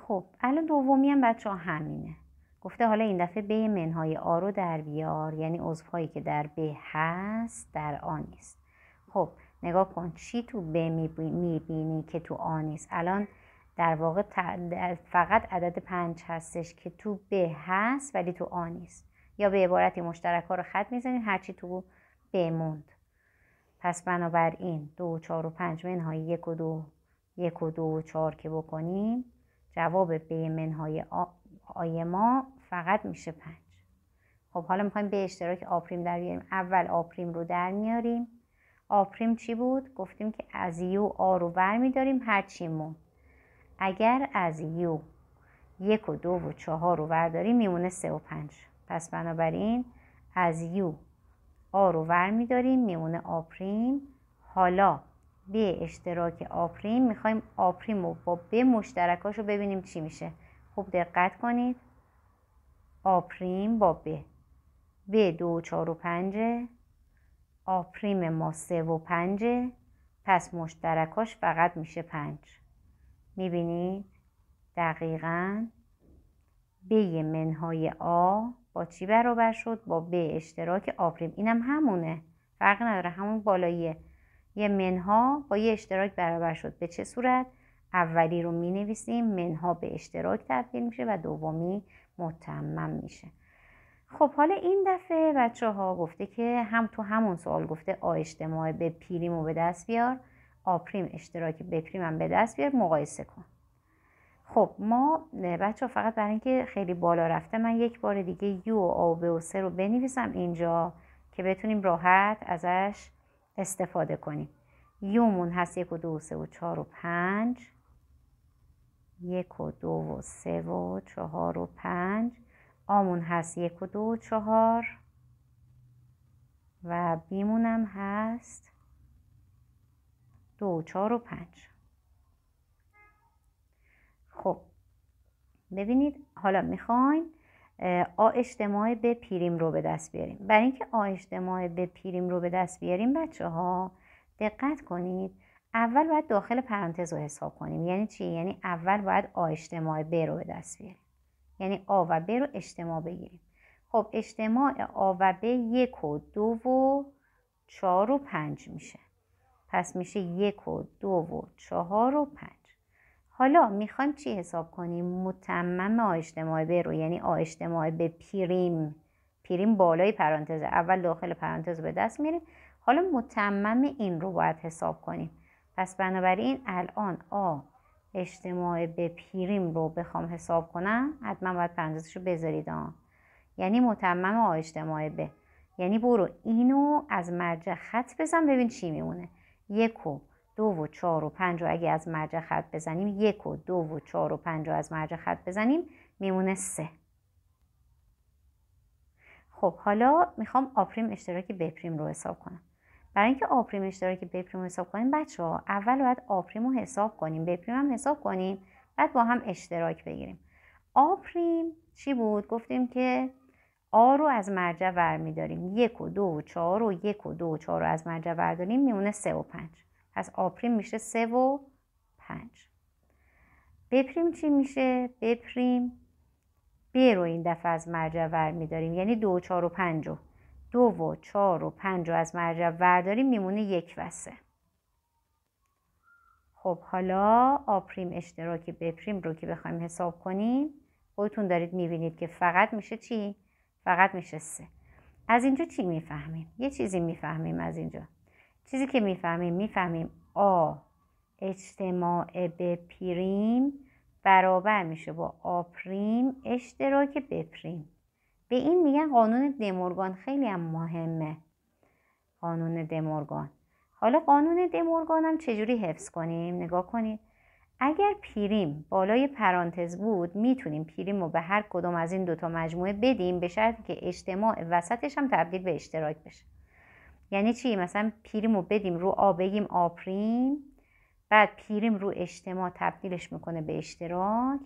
خب الان دومی هم بچه ها همینه. گفته حالا این دفعه ب منهای آ رو در بیار، یعنی عضوهایی که در ب هست در آ نیست. خب نگاه کن چی تو ب میبینی که تو آ نیست. الان در واقع فقط عدد 5 هستش که تو ب هست ولی تو آ نیست. یا به عبارتی مشترک ها رو خط میزنید هرچی تو ب موند. پس بنابراین 2 4 و 5 منهای 1 و 2 1 و 2 و 4 که بکنیم جواب ب منهای آی ما فقط میشه 5. خب حالا میخوایم به اشتراک آ پریم در بیاریم. اول آ پریم رو در میاریم. آ پریم چی بود؟ گفتیم که از یو آ رو بر میداریم هر چی مون. اگر از یو 1 و 2 و 4 رو برداریم میمونه 3 و 5. پس بنابراین از یو آ رو ور میداریم میمونه آ پریم. حالا به اشتراک آ پریم میخوایم آ پریم رو با ب مشترکاش رو ببینیم چی میشه. خوب دقت کنید. آ پریم با ب 2 و 4 و 5، آ پریم ما 3 و 5، پس مشترکاش فقط میشه 5. میبینید دقیقاً ب منهای آ با چی برابر شد؟ با ب اشتراک آ پریم. اینم همونه، فرقی نداره، همون بالاییه. یه منها با یه اشتراک برابر شد. به چه صورت؟ اولی رو می نویسیم منها به اشتراک تبدیل میشه و دومی متمم میشه. خب حالا این دفعه بچه ها گفته که هم تو همون سوال گفته آ اجتماع ب پریم رو به دست بیار، آ پریم اشتراک ب پریم هم به دست بیار، مقایسه کن. خب ما بچه ها فقط برای اینکه خیلی بالا رفته من یک بار دیگه یو و آ و ب و س رو بنویسم اینجا که بتونیم راحت ازش استفاده کنیم. یومون هست 1 و 2 و 3 و 4 و 5، 1 و 2 و 3 و 4 و 5. آمون هست 1 و 2 و 4 و بیمون هم هست 2 و 4 و 5. خب ببینید حالا میخوایم آ اجتماع ب پریم رو به دست بیاریم. برای اینکه آ اجتماع ب پریم رو به دست بیاریم بچه ها دقت کنید، اول باید داخل پرانتز رو حساب کنیم. یعنی چی؟ یعنی اول باید آ اجتماع ب رو به دست بیاریم، یعنی آ و ب رو اجتماع بگیریم. خب اجتماع آ و ب 1 و 2 و 4 و 5 میشه. پس میشه 1 و 2 و 4 و 5. حالا میخوایم چی حساب کنیم؟ متمم آ اجتماع ب رو، یعنی آ اجتماع ب پریم. پریم بالای پرانتزه، اول داخل پرانتز به دست میریم. حالا متمم این رو باید حساب کنیم. پس بنابراین الان آ اجتماع ب پریم رو بخوام حساب کنم حتما باید پرانتزش رو بذارید یعنی متمم آ اجتماع ب. یعنی برو اینو از مرجع خط بزن ببین چی میمونه. 1 و 2 و 4 و 5 رو اگه از مرجع خط بزنیم، 1 و 2 و 4 و 5 رو از مرجع خط بزنیم میمونه 3. خب حالا میخوام آ پریم اشتراک ب پریم رو حساب کنم. برای اینکه آ پریم اشتراک ب پریم رو حساب کنیم بچه ها اول باید آ پریم رو حساب کنیم، ب پریم هم حساب کنیم، بعد با هم اشتراک بگیریم. آ پریم چی بود؟ گفتیم که آ رو از مرجع ور میداریم، 1 و 2 و 4 و 1 و 2 و 4 رو از مرجع ور داریم میمونه 3 و 5. پس آ پریم میشه 3 و 5. ب پریم چی میشه؟ ب پریم ب رو این دفعه از مرجع ور میداریم، یعنی 2 و 4 و 5 رو 2 و 4 و 5 رو از مرجع ور داریم میمونه 1 و 3. خب حالا آ پریم اشتراک ب پریم رو که بخوایم حساب کنیم خودتون دارید میبینید که فقط میشه چی؟ فقط میشه 3. از اینجا چی میفهمیم؟ یه چیزی میفهمیم از اینجا. چیزی که میفهمیم آ اجتماع ب پریم برابر میشه با آ پریم اشتراک ب پریم. به این میگن قانون دمورگان. خیلی هم مهمه قانون دمورگان. حالا قانون دمورگان هم چجوری حفظ کنیم؟ نگاه کنید. اگر پریم بالای پرانتز بود میتونیم پریم رو به هر کدوم از این دوتا مجموعه بدیم به شرطی که اجتماع وسطش هم تبدیل به اشتراک بشه. یعنی چی؟ مثلا پریم رو بدیم رو آ بگیم آ پریم، بعد پریم رو اجتماع تبدیلش میکنه به اشتراک،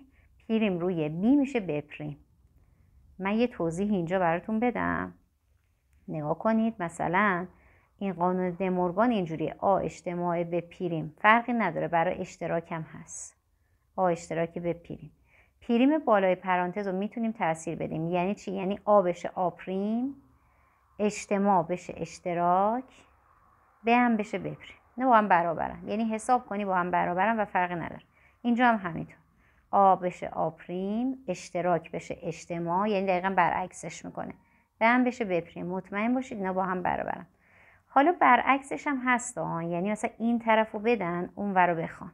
پریم روی بی میشه ب پریم. من یه توضیح اینجا براتون بدم. نگاه کنید مثلا این قانون دمورگان اینجوری آ اجتماع ب پریم فرقی نداره برای اشتراک هم هست. آ اشتراک ب پریم پریم بالای پرانتز رو میتونیم تاثیر بدیم. یعنی چی؟ یعنی آ بشه آ پریم، اجتماع بشه اشتراک، ب هم بشه ب پریم. نه با هم برابرن، یعنی حساب کنی با هم برابرن و فرقی نداره. اینجا هم همینطور، آ بشه آ پریم، اشتراک بشه اجتماع، یعنی دقیقا برعکسش میکنه، ب هم بشه ب پریم. مطمئن باشید اینا با هم برابرن. حالا برعکسش هم هست یعنی مثلا این طرف رو بدن اون ور رو بخوان.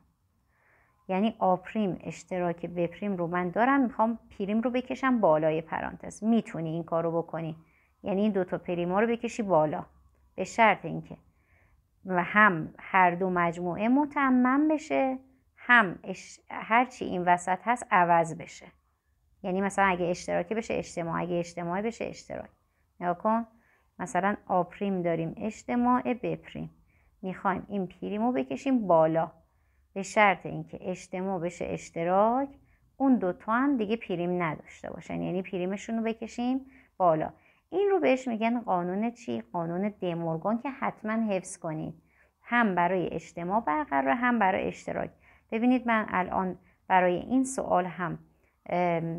یعنی آ پریم اشتراک ب پریم رو من دارم، میخوام پریم رو بکشم بالای پرانتز. میتونی این کار رو بکنی، یعنی این دوتا پریما رو بکشی بالا، به شرط اینکه و هم هر دو مجموعه متمم بشه، هم هرچی این وسط هست عوض بشه. یعنی مثلا اگه اشتراکی بشه اجتماع، اگه اجتماعی بشه اشتراک. نگاه کن، مثلا آ پریم داریم اجتماع ب پریم، میخوایم این پریمو بکشیم بالا، به شرط اینکه اجتماع بشه اشتراک، اون دوتا هم دیگه پریم نداشته باشن، یعنی پریمشون رو بکشیم بالا. این رو بهش میگن قانون چی؟ قانون دمورگان، که حتما حفظ کنید، هم برای اجتماع برقرار هم برای اشتراک. ببینید من الان برای این سوال هم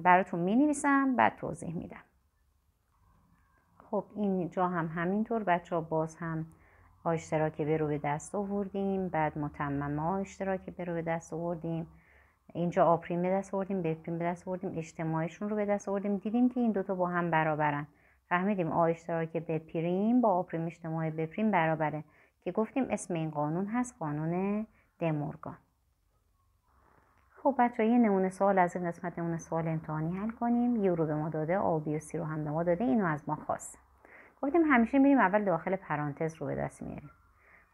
براتون می نویسم، بعد توضیح میدم. خب اینجا هم همینطور بچه ها، باز هم آ اشتراک ب رو به دست آوردیم، بعد متمم آ اشتراک ب رو به دست آوردیم، اینجا آ پریم به دست آوردیم، ب پریم به دست آوردیم، اجتماعشون رو به دست آوردیم، دیدیم که این دوتا با هم برابرن. فهمیدیم آ اشتراک ب پریم با آ پریم اجتماع ب پریم برابره، که گفتیم اسم این قانون هست قانون دمورگان. خب بچه یه نمونه سوال از این قسمت نمونه سوال امتحانی حل کنیم. یو رو به ما داده، آ بی و سی رو هم به ما داده، اینو از ما خواسته. گفتیم همیشه میریم اول داخل پرانتز رو به دست میاریم.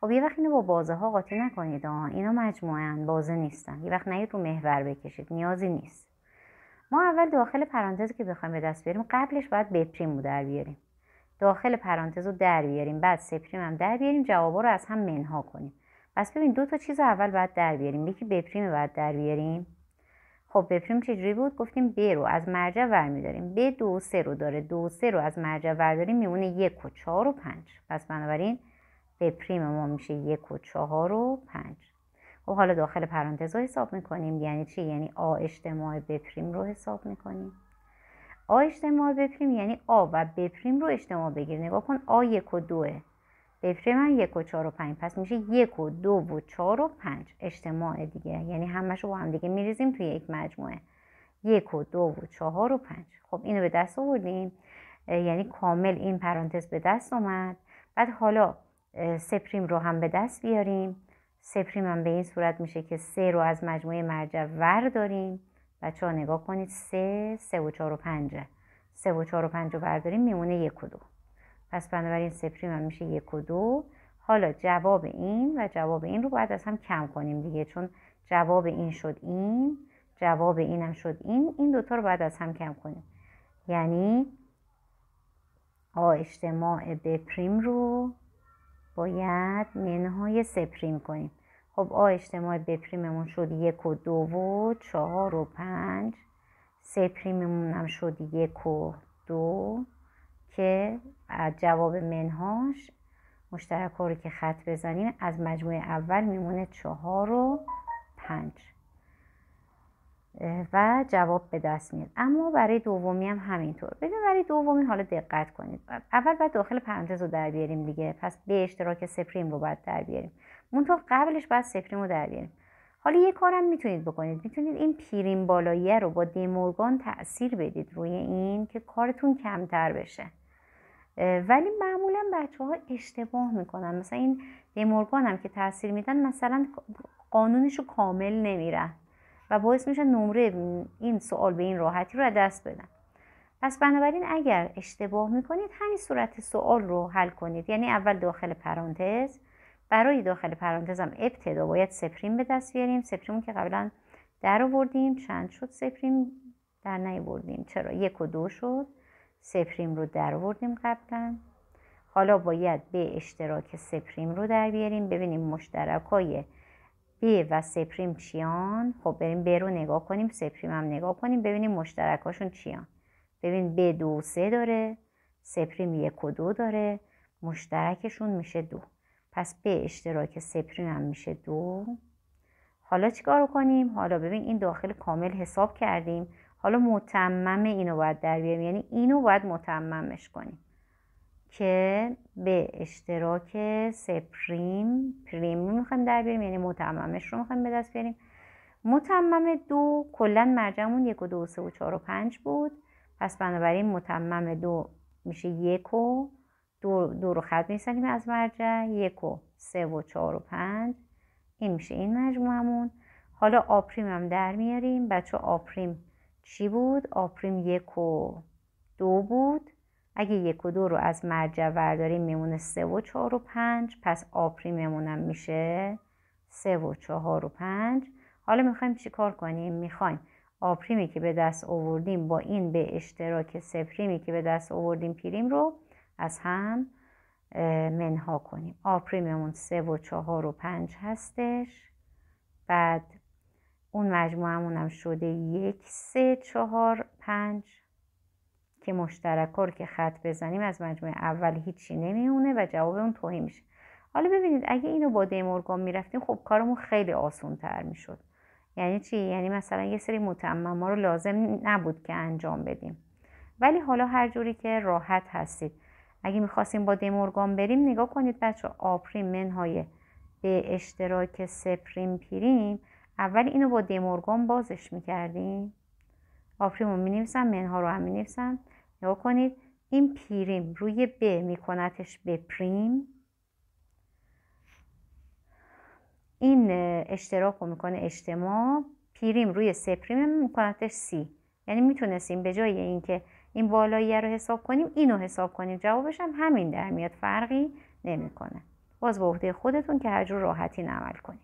خب یه وقت اینو با بازه ها قاطی نکنید، اینا مجموعه ان، بازه نیستن. یه وقت نید رو محور بکشید، نیازی نیست. ما اول داخل پرانتز که بخوایم به دست بیاریم، قبلش باید ب پریم رو در بیاریم، داخل پرانتز رو در بیاریم، بعد س پریم هم در بیاریم، جوابا رو از هم منها کنیم. پس ببین دو تا چیز رو اول باید در بیاریم، یکی ب پریم باید در بیاریم. خب ب پریم چجوری بود؟ گفتیم ب رو از مرجع ور میداریم، ب 2 و 3 رو داره، 2 و 3 رو از مرجع ور داریم، میمونه 1 و 4 و 5. پس بنابراین ب پریم ما میشه 1 و 4 و 5. خب حالا داخل پرانتز رو حساب میکنیم. یعنی چی؟ یعنی آ اجتماع ب پریم رو حساب میکنیم. آ اجتماع ب پریم یعنی آ و ب پریم رو اجتماع بگیر. نگاه کن، آ 1 و 2، ب پریم هم 1 و 4 و 5، پس میشه 1 و 2 و 4 و 5 اجتماع دیگه، یعنی همش رو با هم دیگه میریزیم توی یک مجموعه، 1 و 2 و 4 و 5. خب اینو به دست آوردیم، یعنی کامل این پرانتز به دست اومد. بعد حالا س پریم رو هم به دست بیاریم. س پریم هم به این صورت میشه که 3 رو از مجموعه مرجع ور داریم. بچه ها نگاه کنید، 3 و 4 و 5، 3 و 4 و 5 رو برداریم میمونه 1 و 2. پس بنابراین س پریم هم میشه 1 و 2. حالا جواب این و جواب این رو باید از هم کم کنیم دیگه، چون جواب این شد این، جواب این هم شد این دوتا رو باید از هم کم کنیم. یعنی آ اجتماع ب پریم رو باید منهای س پریم کنیم. خب آ اجتماع ب پریممون شد 1 و 2 و 4 و 5، س پریممون هم شد 1 و 2 که از جواب منهاش مشترک ها رو که خط بزنیم از مجموعه اول میمونه 4 و 5 و جواب به دست میاد. اما برای دومی هم همینطور. ببین برای دومی حالا دقت کنید، اول باید داخل پرانتز رو در بیاریم دیگه، پس به اشتراک س پریم رو باید در بیاریم، منتها قبلش باید س پریم رو در بیاریم. حالا یه کارم میتونید بکنید، میتونید این پریم بالاییه رو با دمورگان تأثیر بدید روی این که کارتون کمتر بشه. ولی معمولا بچه ها اشتباه میکنن، مثلا این دمورگان هم که تأثیر میدن مثلا قانونش رو کامل نمیرن و باعث میشه نمره این سوال به این راحتی رو دست بدن. پس بنابراین اگر اشتباه میکنید همین صورت سوال رو حل کنید، یعنی اول داخل پرانتز، برای داخل پرانتز هم ابتدا باید س پریم به دست بیاریم. س پریم که قبلا در آوردیم، چند شد س پریم؟ در نیاوردیم، چرا؟ 1 و 2 شد. س پریم رو در آوردیم قبلا. حالا باید به اشتراک س پریم رو در بیاریم، ببینیم مشترکای ب و س پریم چیان. خب بریم ب رو نگاه کنیم، س پریم هم نگاه کنیم، ببینیم مشترکاشون چیان. ببین ب 2 و 3 داره، س پریم 1 و 2 داره، مشترکشون میشه 2. پس به اشتراک س پریم هم میشه 2. حالا چیکار کنیم؟ حالا ببین این داخل کامل حساب کردیم، حالا متمم اینو باید در بیاریم، یعنی اینو باید متممش کنیم که به اشتراک سه پریم رو میخوایم در بیاریم، یعنی متممش رو میخوایم به دست بیاریم. متمم 2 کلا مرجعمون 1 و 2 و 3 و 4 و 5 بود، پس بنابراین متمم 2 میشه 1 و 2 رو خط میزنیم از مرجع، 1 و 3 و 4 و 5، این میشه این مجموعمون. حالا آ پریم هم در میاریم. بچه آ پریم چی بود؟ آ پریم 1 و 2 بود. اگه 1 و 2 رو از مرجع برداریم میمونه 3 و 4 و 5، پس آ پریممون میشه 3 و 4 و 5. حالا میخوایم چی کار کنیم؟ میخوایم آ پریمی که به دست آوردیم با این به اشتراک سه پریمی که به دست آوردیم پریم رو از هم منها کنیم. آ پریممون 3 و 4 و 5 هستش. بعد اون مجموعمون هم شده 1 3 4 5 که مشترک رو که خط بزنیم از مجموعه اول هیچی نمیمونه و جواب اون توهی میشه. حالا ببینید اگه اینو با دیمورگان میرفتیم خب کارمون خیلی آسون تر میشد. یعنی چی؟ یعنی مثلا یه سری متمم ها رو لازم نبود که انجام بدیم، ولی حالا هر جوری که راحت هستید. اگه میخواستیم با دیمورگان بریم، نگاه کنید بچه، آ پریم منهای به اشتراک سه پریم پریم، اول اینو با دیمورگان بازش میکردیم. آ پریم رو مینویسم، منها رو هم مینویسم. نگاه کنید این پریم روی ب میکنتش به پریم، این اشتراک رو میکنه اجتماع، پریم روی سه پریم میکنتش سی. یعنی میتونستیم به جای اینکه این بالایی رو حساب کنیم اینو حساب کنیم، جوابش هم همین در میاد، فرقی نمیکنه. باز به عهده خودتون که هر جور راحتین عمل کنید.